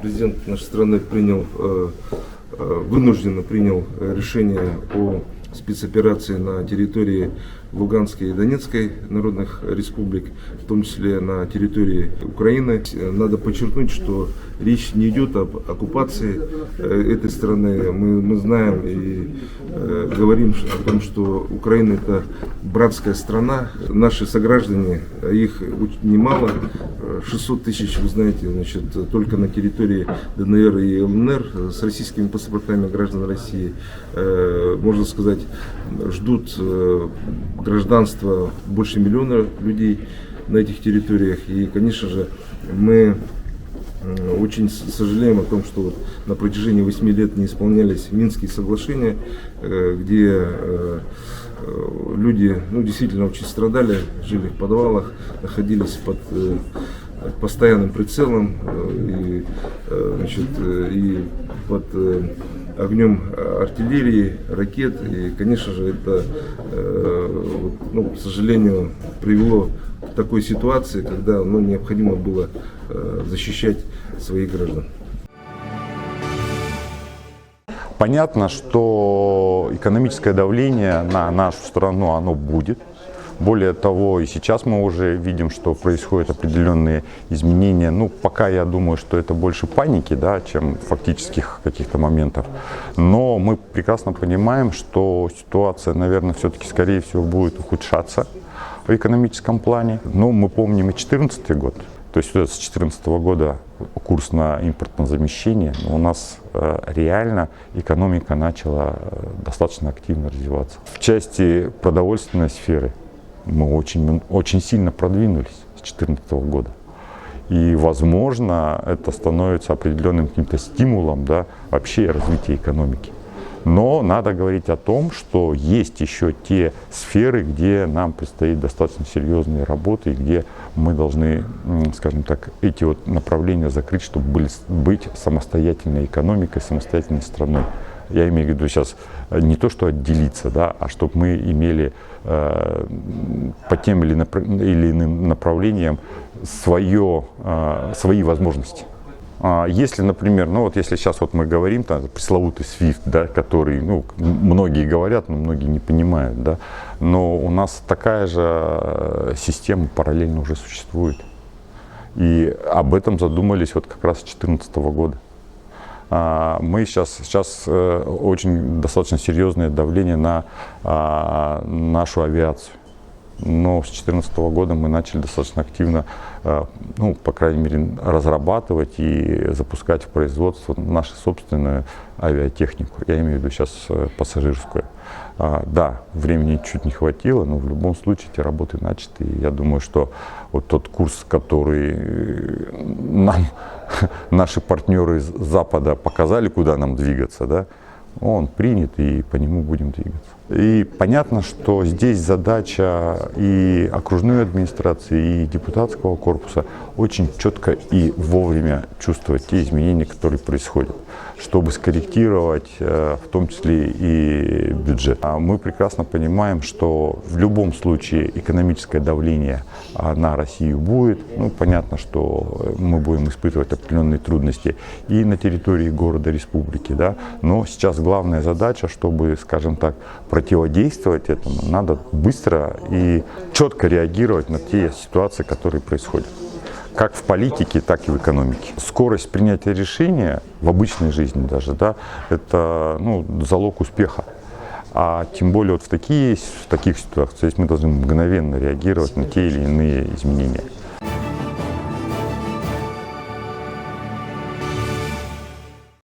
президент нашей страны вынужденно принял решение о спецоперации на территории Луганской и Донецкой народных республик, в том числе на территории Украины. Надо подчеркнуть, что речь не идет об оккупации этой страны. Мы знаем и говорим о том, что Украина — это братская страна. Наши сограждане, их немало, 600 тысяч, вы знаете, значит, только на территории ДНР и ЛНР с российскими паспортами граждан России, можно сказать, ждут гражданства больше миллиона людей на этих территориях. И, конечно же, мы очень сожалеем о том, что вот на протяжении 8 лет не исполнялись Минские соглашения, где люди действительно очень страдали, жили в подвалах, находились под постоянным прицелом и под огнем артиллерии, ракет. И, конечно же, это, к сожалению, привело к такой ситуации, когда необходимо было защищать своих граждан. Понятно, что экономическое давление на нашу страну, оно будет. Более того, и сейчас мы уже видим, что происходят определенные изменения. Пока я думаю, что это больше паники, да, чем фактических каких-то моментов. Но мы прекрасно понимаем, что ситуация, наверное, все-таки, скорее всего, будет ухудшаться в экономическом плане. Но мы помним и 2014 год. То есть с 2014 года курс на импортное замещение, у нас реально экономика начала достаточно активно развиваться. В части продовольственной сферы мы очень сильно продвинулись с 2014 года. И, возможно, это становится определенным каким-то стимулом, да, вообще развития экономики. Но надо говорить о том, что есть еще те сферы, где нам предстоит достаточно серьезные работы, и где мы должны, скажем так, эти вот направления закрыть, чтобы быть самостоятельной экономикой, самостоятельной страной. Я имею в виду сейчас не то, что отделиться, да, а чтобы мы имели по тем или иным направлениям свои возможности. Если, например, если сейчас мы говорим, пресловутый SWIFT, да, который, многие говорят, но многие не понимают, да, но у нас такая же система параллельно уже существует. И об этом задумались как раз с 2014 года. Мы сейчас очень достаточно серьезное давление на нашу авиацию. Но с 2014 года мы начали достаточно активно, по крайней мере, разрабатывать и запускать в производство нашу собственную авиатехнику. Я имею в виду сейчас пассажирскую. Да, времени чуть не хватило, но в любом случае эти работы начаты. И я думаю, что вот тот курс, который нам наши партнеры из Запада показали, куда нам двигаться, да, он принят, и по нему будем двигаться. И понятно, что здесь задача и окружной администрации, и депутатского корпуса очень четко и вовремя чувствовать те изменения, которые происходят, чтобы скорректировать в том числе и бюджет. Мы прекрасно понимаем, что в любом случае экономическое давление на Россию будет. Понятно, что мы будем испытывать определенные трудности и на территории города, республики, да? Но сейчас главная задача, чтобы, скажем так, противодействовать этому, надо быстро и четко реагировать на те ситуации, которые происходят. Как в политике, так и в экономике. Скорость принятия решения в обычной жизни даже, да, это залог успеха. А тем более в таких ситуациях мы должны мгновенно реагировать на те или иные изменения.